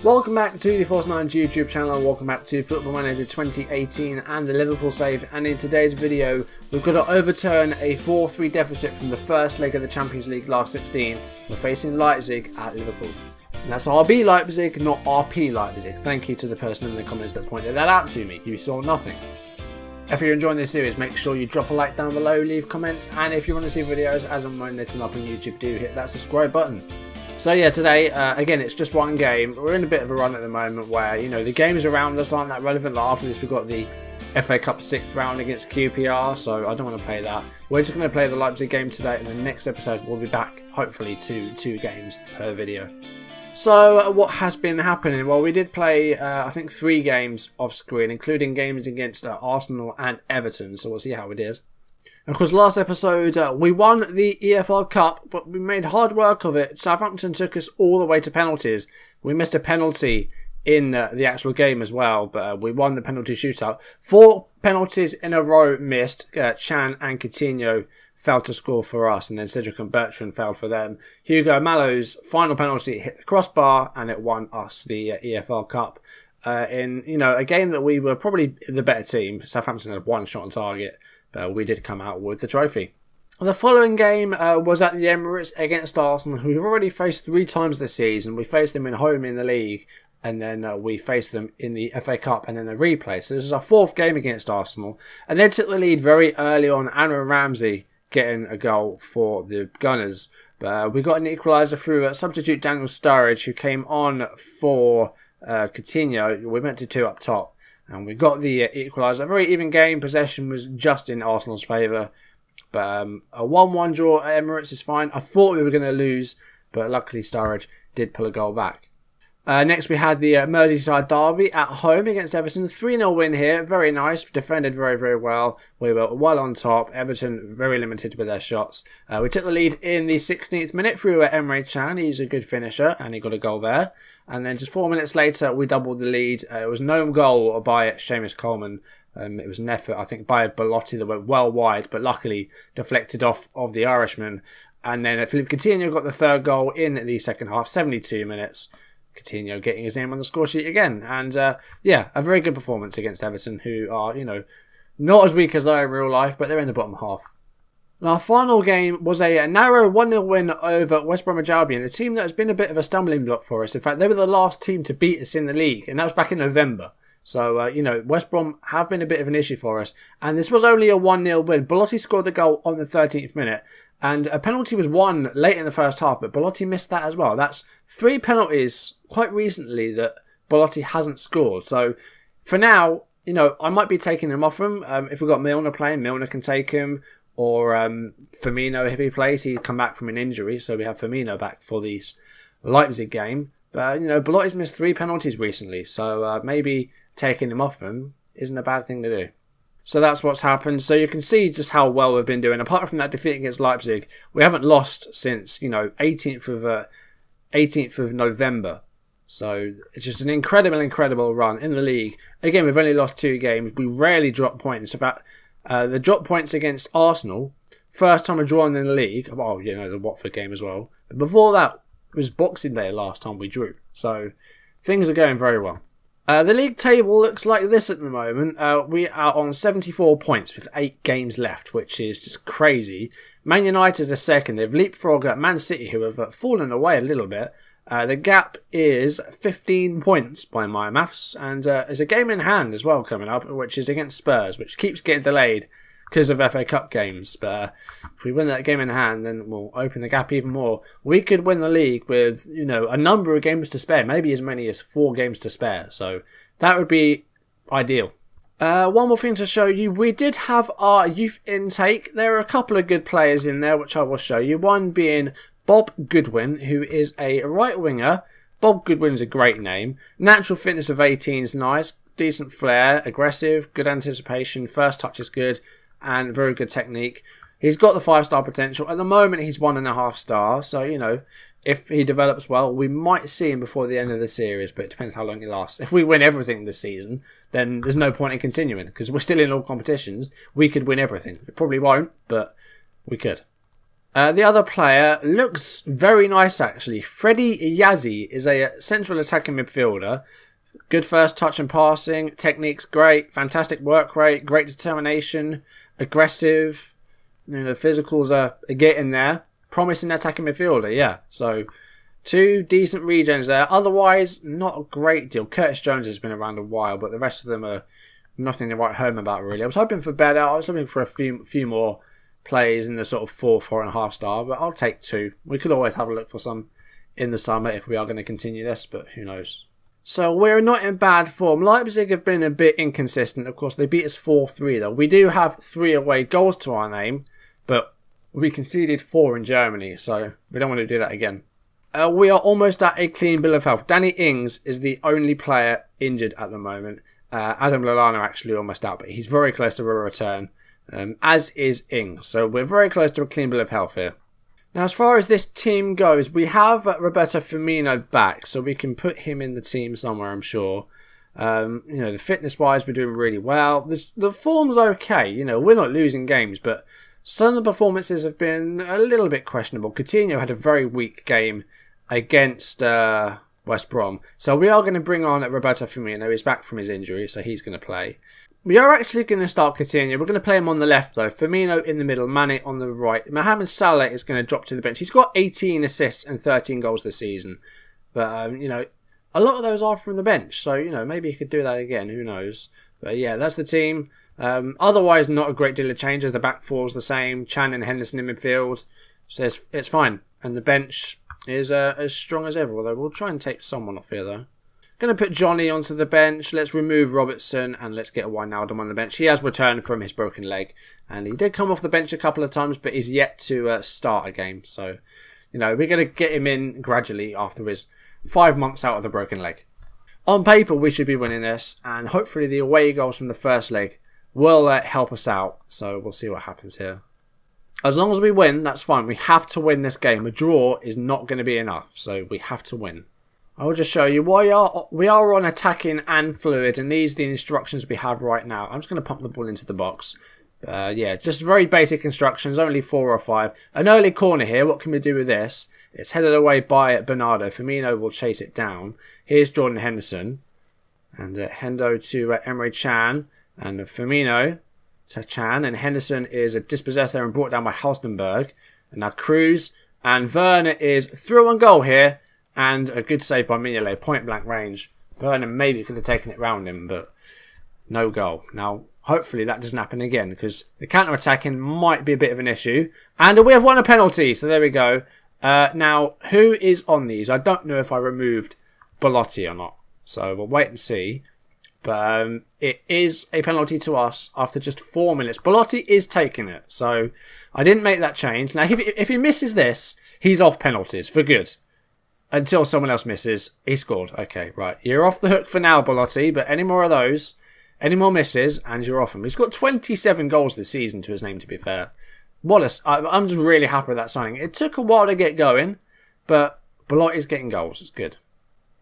Welcome back to the Force 9's YouTube channel and welcome back to Football Manager 2018 and the Liverpool save. And in today's video, we've got to overturn a 4-3 deficit from the first leg of the Champions League last 16. We're facing Leipzig at Liverpool. And that's RB Leipzig, not RP Leipzig. Thank you to the person in the comments that pointed that out to me. You saw nothing. If you're enjoying this series, make sure you drop a like down below, leave comments, and if you want to see videos as and when they turn up on YouTube, do hit that subscribe button. So yeah, today, again, it's just one game. We're in a bit of a run at the moment where, you know, the games around us aren't that relevant. Like after this, we've got the FA Cup 6th round against QPR, so I don't want to play that. We're just going to play the Leipzig game today, and the next episode we'll be back, hopefully, to 2 games per video. So, what has been happening? Well, we did play, I think, 3 games off screen, including games against Arsenal and Everton, so we'll see how we did. And of course, last episode, we won the EFL Cup, but we made hard work of it. Southampton took us all the way to penalties. We missed a penalty in the actual game as well, but we won the penalty shootout. 4 penalties in a row missed. Chan and Coutinho failed to score for us, and then Cedric and Bertrand failed for them. Hugo Malo's final penalty hit the crossbar, and it won us the EFL Cup. In, you know, a game that we were probably the better team. Southampton had 1 shot on target. But we did come out with the trophy. The following game was at the Emirates against Arsenal, who we've already faced 3 times this season. We faced them in home in the league, and then we faced them in the FA Cup and then the replay. So this is our 4th game against Arsenal. And they took the lead very early on, Aaron Ramsey getting a goal for the Gunners. But we got an equaliser through a substitute Daniel Sturridge, who came on for Coutinho. We went to 2 up top. And we got the equaliser. A very even game. Possession was just in Arsenal's favour. But a 1-1 draw at Emirates is fine. I thought we were going to lose, but luckily Sturridge did pull a goal back. Next we had the Merseyside Derby at home against Everton. 3-0 win here. Very nice. Defended very, very well. We were well on top. Everton very limited with their shots. We took the lead in the 16th minute through Emre Can. He's a good finisher and he got a goal there. And then just 4 minutes later we doubled the lead. It was no goal by Seamus Coleman. It was an effort, I think, by Belotti that went well wide, but luckily deflected off of the Irishman. And then Philippe Coutinho got the 3rd goal in the second half, 72 minutes. Coutinho getting his name on the score sheet again. And yeah, a very good performance against Everton, who are, you know, not as weak as they are in real life, but they're in the bottom half. And our final game was a narrow 1-0 win over West Bromwich Albion, a team that has been a bit of a stumbling block for us. In fact, they were the last team to beat us in the league, and that was back in November. So, you know, West Brom have been a bit of an issue for us. And this was only a 1-0 win. Belotti scored the goal on the 13th minute. And a penalty was won late in the first half, but Belotti missed that as well. That's 3 penalties quite recently that Belotti hasn't scored. So, for now, you know, I might be taking him off him. If we've got Milner playing, Milner can take him. Or Firmino, if he plays, he's come back from an injury. So we have Firmino back for the Leipzig game. But, you know, Belotti's missed 3 penalties recently. So maybe taking him off him isn't a bad thing to do. So that's what's happened. So you can see just how well we've been doing. Apart from that defeat against Leipzig, we haven't lost since, you know, 18th of November. So it's just an incredible run in the league. Again, we've only lost 2 games. We rarely drop points. In fact, the drop points against Arsenal, first time we're drawn in the league. Well, you know, the Watford game as well. But before that, it was Boxing Day last time we drew. So things are going very well. The league table looks like this at the moment. We are on 74 points with 8 games left, which is just crazy. Man United are second. They've leapfrogged Man City, who have fallen away a little bit. The gap is 15 points by my maths. And there's a game in hand as well coming up, which is against Spurs, which keeps getting delayed because of FA Cup games. But if we win that game in hand, then we'll open the gap even more. We could win the league with, you know, a number of games to spare, maybe as many as 4 games to spare. So that would be ideal. One more thing to show you. We did have our youth intake. There are a couple of good players in there, which I will show you. One being Bob Goodwin, who is a right winger. Bob Goodwin's a great name. Natural fitness of 18 is nice. Decent flair, aggressive, good anticipation, first touch is good, and very good technique. He's got the 5-star potential. At the moment, he's 1.5 star. So, you know, if he develops well, we might see him before the end of the series, but it depends how long he lasts. If we win everything this season, then there's no point in continuing, because we're still in all competitions. We could win everything. We probably won't, but we could. The other player looks very nice actually. Freddie Yahzee is a central attacking midfielder. Good first touch and passing. Technique's great. Fantastic work rate. Great determination. Aggressive. The physicals are getting there. Promising attacking midfielder, yeah. So, 2 decent regens there. Otherwise, not a great deal. Curtis Jones has been around a while, but the rest of them are nothing to write home about, really. I was hoping for better. I was hoping for a few more plays in the sort of 4.5 star, but I'll take 2. We could always have a look for some in the summer if we are going to continue this, but who knows. So we're not in bad form. Leipzig have been a bit inconsistent. Of course, they beat us 4-3 though. We do have 3 away goals to our name, but we conceded 4 in Germany, so we don't want to do that again. We are almost at a clean bill of health. Danny Ings is the only player injured at the moment. Adam Lallana actually almost out, but he's very close to a return, as is Ings. So we're very close to a clean bill of health here. Now, as far as this team goes, we have Roberto Firmino back, so we can put him in the team somewhere, I'm sure. The fitness-wise, we're doing really well. The form's okay. We're not losing games, but some of the performances have been a little bit questionable. Coutinho had a very weak game against West Brom, so we are going to bring on Roberto Firmino. He's back from his injury, so he's going to play. We are actually going to start Coutinho. We're going to play him on the left, though. Firmino in the middle, Mane on the right. Mohamed Salah is going to drop to the bench. He's got 18 assists and 13 goals this season. But, a lot of those are from the bench. So, maybe he could do that again. Who knows? But, yeah, that's the team. Otherwise, not a great deal of changes. The back four's the same. Chan and Henderson in midfield. So it's fine. And the bench is as strong as ever. Although we'll try and take someone off here, though. Going to put Johnny onto the bench. Let's remove Robertson and let's get Wijnaldum on the bench. He has returned from his broken leg and he did come off the bench a couple of times, but he's yet to start a game. So, we're going to get him in gradually after his 5 months out of the broken leg. On paper, we should be winning this, and hopefully the away goals from the first leg will help us out. So we'll see what happens here. As long as we win, that's fine. We have to win this game. A draw is not going to be enough, so we have to win. I will just show you we are on attacking and fluid, and these are the instructions we have right now. I'm just going to pump the ball into the box. Yeah, just very basic instructions, only 4 or 5. An early corner here, what can we do with this? It's headed away by Bernardo. Firmino will chase it down. Here's Jordan Henderson. And Hendo to Emre Can. And Firmino to Can. And Henderson is dispossessed there and brought down by Halstenberg. And now Cruz. And Werner is through on goal here. And a good save by Mignolet, point blank range. Werner maybe could have taken it round him, but no goal. Now, hopefully that doesn't happen again, because the counter-attacking might be a bit of an issue. And we have won a penalty, so there we go. Now, who is on these? I don't know if I removed Belotti or not, so we'll wait and see. But it is a penalty to us after just 4 minutes. Belotti is taking it, so I didn't make that change. Now, if he misses this, he's off penalties for good. Until someone else misses. He scored. Okay, right. You're off the hook for now, Belotti, but any more of those, any more misses, and you're off him. He's got 27 goals this season to his name, to be fair. Wallace, I'm just really happy with that signing. It took a while to get going, but Belotti's getting goals. It's good.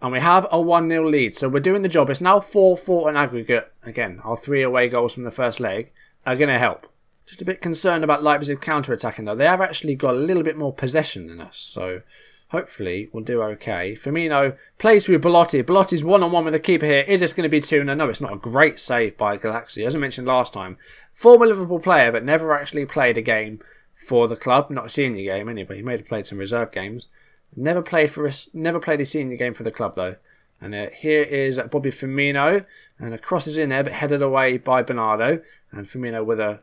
And we have a 1-0 lead, so we're doing the job. It's now 4-4 in aggregate. Again, our 3 away goals from the first leg are going to help. Just a bit concerned about Leipzig counter-attacking, though. They have actually got a little bit more possession than us, so hopefully we'll do okay. Firmino plays through Belotti. Belotti's one-on-one with the keeper here. Is this going to be 2-0? No, it's not a great save by Galaxy. As I mentioned last time, former Liverpool player, but never actually played a game for the club. Not a senior game anyway. He may have played some reserve games. Never played a senior game for the club though. And here is Bobby Firmino, and a cross is in there, but headed away by Bernardo. And Firmino with a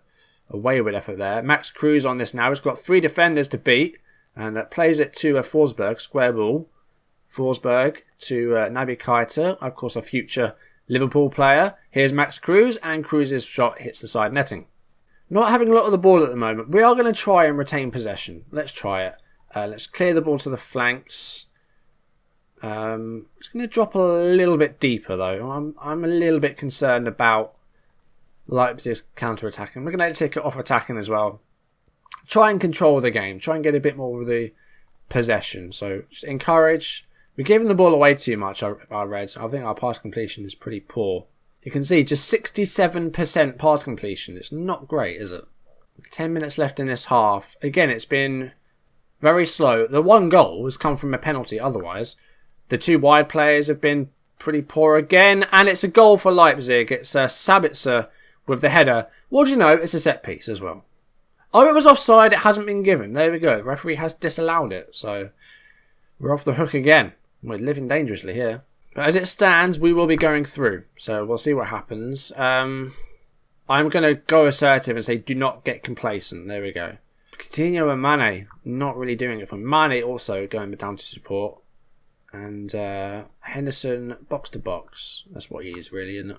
wayward effort there. Max Cruz on this now. He's got 3 defenders to beat. And plays it to Forsberg, square ball. Forsberg to Naby Keita, of course a future Liverpool player. Here's Max Cruz, and Cruz's shot hits the side netting. Not having a lot of the ball at the moment. We are going to try and retain possession. Let's try it. Let's clear the ball to the flanks. It's going to drop a little bit deeper though. I'm a little bit concerned about Leipzig's counter-attacking. We're going to take it off attacking as well. Try and control the game. Try and get a bit more of the possession. So just encourage. We're giving the ball away too much, I read. I think our pass completion is pretty poor. You can see just 67% pass completion. It's not great, is it? 10 minutes left in this half. Again, it's been very slow. The one goal has come from a penalty otherwise. The two wide players have been pretty poor again. And it's a goal for Leipzig. It's Sabitzer with the header. What do you know? It's a set piece as well. Oh, it was offside. It hasn't been given. There we go. The referee has disallowed it. So we're off the hook again. We're living dangerously here. But as it stands, we will be going through. So we'll see what happens. I'm going to go assertive and say do not get complacent. There we go. Coutinho and Mane not really doing it for me. Mane also going down to support. And Henderson box to box. That's what he is really, isn't it?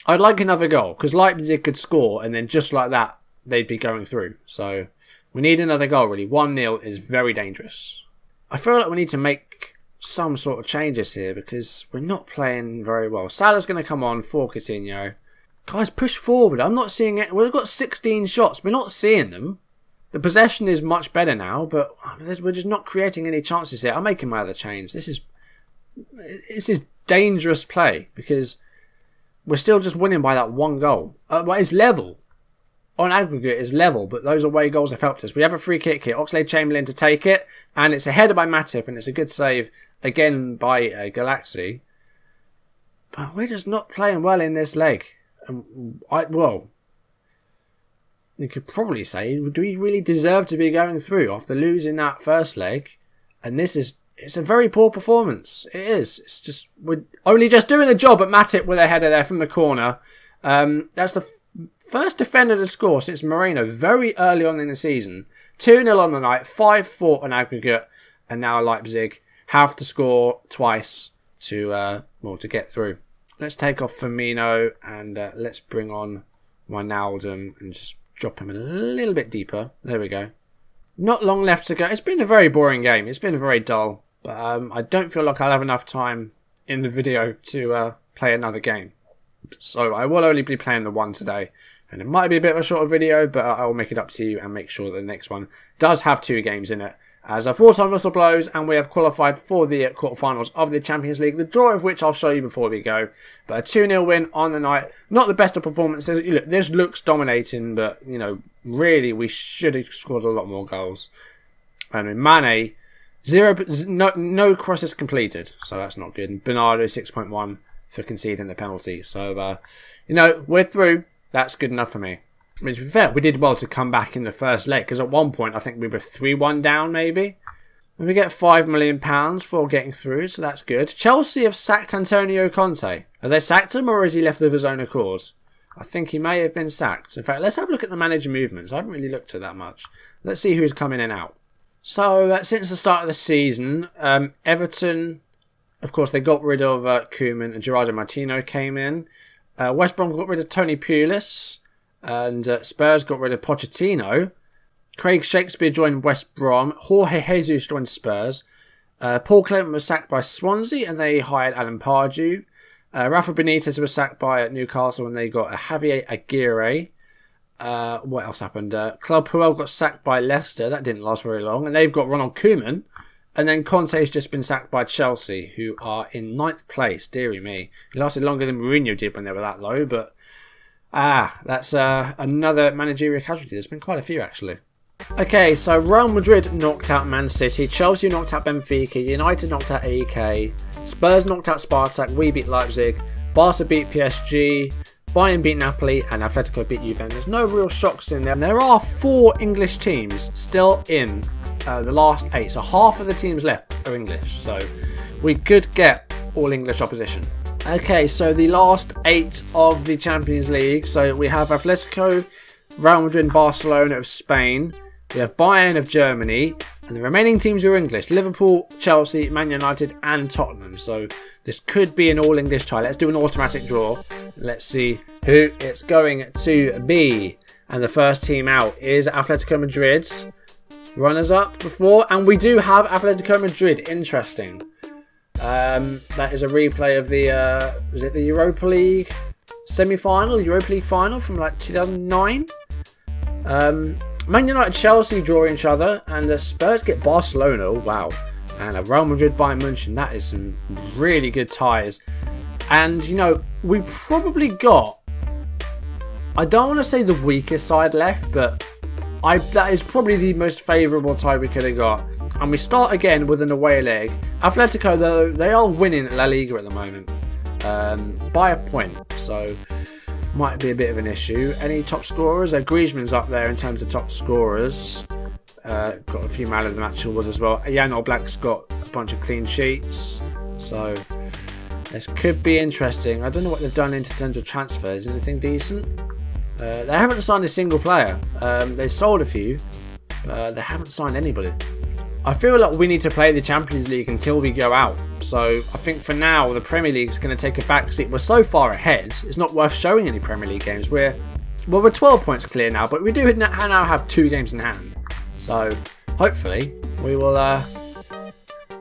I'd like another goal because Leipzig could score and then just like that they'd be going through. So we need another goal really. 1-0 is very dangerous. I feel like we need to make some sort of changes here because we're not playing very well. Salah's going to come on for Coutinho. Guys, push forward. I'm not seeing it. We've got 16 shots. We're not seeing them. The possession is much better now, but we're just not creating any chances here. I'm making my other change. This is dangerous play because we're still just winning by that one goal. Well, it's level. On aggregate, it's level, but those away goals have helped us. We have a free kick here. Oxlade-Chamberlain to take it, and it's a header by Matip, and it's a good save again by Galaxy. But we're just not playing well in this leg. Well, you could probably say, do we really deserve to be going through after losing that first leg? And it's a very poor performance. It is. It's just, we're only just doing a job at Matip with a header there from the corner. That's the first defender to score since Moreno very early on in the season. 2-0 on the night, 5-4 on aggregate, and now Leipzig have to score twice to get through. Let's take off Firmino and let's bring on Wijnaldum and just drop him a little bit deeper. There we go. Not long left to go. It's been a very boring game. It's been very dull, but I don't feel like I'll have enough time in the video to play another game. So I will only be playing the one today. And it might be a bit of a shorter video, but I will make it up to you and make sure that the next one does have 2 games in it. As a 4-time whistle blows, and we have qualified for the quarterfinals of the Champions League, the draw of which I'll show you before we go. But a 2-0 win on the night. Not the best of performances. Look, this looks dominating, but, really we should have scored a lot more goals. And Mane, no crosses completed, so that's not good. And Bernardo, 6.1 for conceding the penalty. So, we're through. That's good enough for me. I mean, to be fair, we did well to come back in the first leg, because at one point I think we were 3-1 down maybe. And we get £5 million for getting through, so that's good. Chelsea have sacked Antonio Conte. Have they sacked him, or has he left of his own accord? I think he may have been sacked. In fact, let's have a look at the manager movements. I haven't really looked at that much. Let's see who's coming in and out. So, since the start of the season, Everton, of course, they got rid of Koeman, and Gerardo Martino came in. West Brom got rid of Tony Pulis, and Spurs got rid of Pochettino. Craig Shakespeare joined West Brom. Jorge Jesus joined Spurs. Paul Clement was sacked by Swansea, and they hired Alan Pardew. Rafa Benítez was sacked by Newcastle, and they got Javier Aguirre. What else happened? Club Puel got sacked by Leicester. That didn't last very long, and they've got Ronald Koeman. And then Conte's just been sacked by Chelsea, who are in 9th place. Deary me. It lasted longer than Mourinho did when they were that low. But, that's another managerial casualty. There's been quite a few, actually. Okay, so Real Madrid knocked out Man City. Chelsea knocked out Benfica. United knocked out AEK. Spurs knocked out Spartak. We beat Leipzig. Barca beat PSG. Bayern beat Napoli. And Atletico beat Juventus. There's no real shocks in there. And there are 4 English teams still in the last 8, so half of the teams left are English, so we could get all English opposition. Okay, so the last 8 of the Champions League. So we have Atletico, Real Madrid and Barcelona of Spain, we have Bayern of Germany, and the remaining teams are English: Liverpool, Chelsea, Man United and Tottenham. So this could be an all English tie. Let's do an automatic draw. Let's see who it's going to be. And the first team out is Atletico Madrid. Runners up before, and we do have Atletico Madrid. Interesting. That is a replay of the was it the Europa League semi-final, Europa League final from like 2009. Man United, Chelsea draw each other, and the Spurs get Barcelona. Oh, wow. And Real Madrid, Bayern München. That is some really good ties. And we probably got, I don't want to say the weakest side left, but that is probably the most favourable tie we could have got. And we start again with an away leg. Atletico, though, they are winning La Liga at the moment by a point, so might be a bit of an issue. Any top scorers? Griezmann's up there in terms of top scorers. Got a few man of the match awards as well. Jan Oblak's got a bunch of clean sheets, so this could be interesting. I don't know what they've done in terms of transfers. Anything decent? They haven't signed a single player. They've sold a few, but they haven't signed anybody. I feel like we need to play the Champions League until we go out. So I think for now, the Premier League's going to take a backseat. We're so far ahead, it's not worth showing any Premier League games. We're 12 points clear now, but we do now have 2 games in hand. So hopefully we will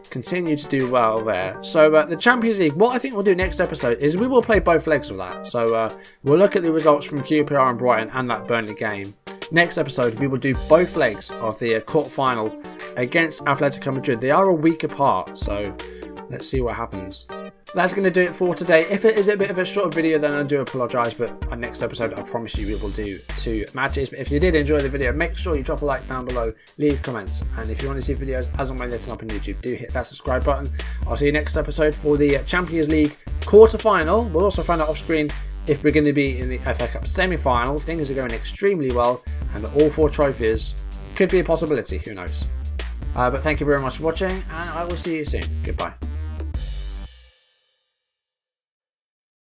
continue to do well there. So the Champions League, what I think we'll do next episode is we will play both legs of that. So we'll look at the results from QPR and Brighton and that Burnley game. Next episode we will do both legs of the quarter-final against Atletico Madrid. They are a week apart, so let's see what happens. That's going to do it for today. If it is a bit of a short video, then I do apologise, but our next episode, I promise you, we will do 2 matches. But if you did enjoy the video, make sure you drop a like down below, leave comments, and if you want to see videos as and when they're up on YouTube, do hit that subscribe button. I'll see you next episode for the Champions League quarter-final. We'll also find out off screen if we're going to be in the EFL Cup semi-final. Things are going extremely well, and all 4 trophies could be a possibility, who knows. But thank you very much for watching, and I will see you soon. Goodbye.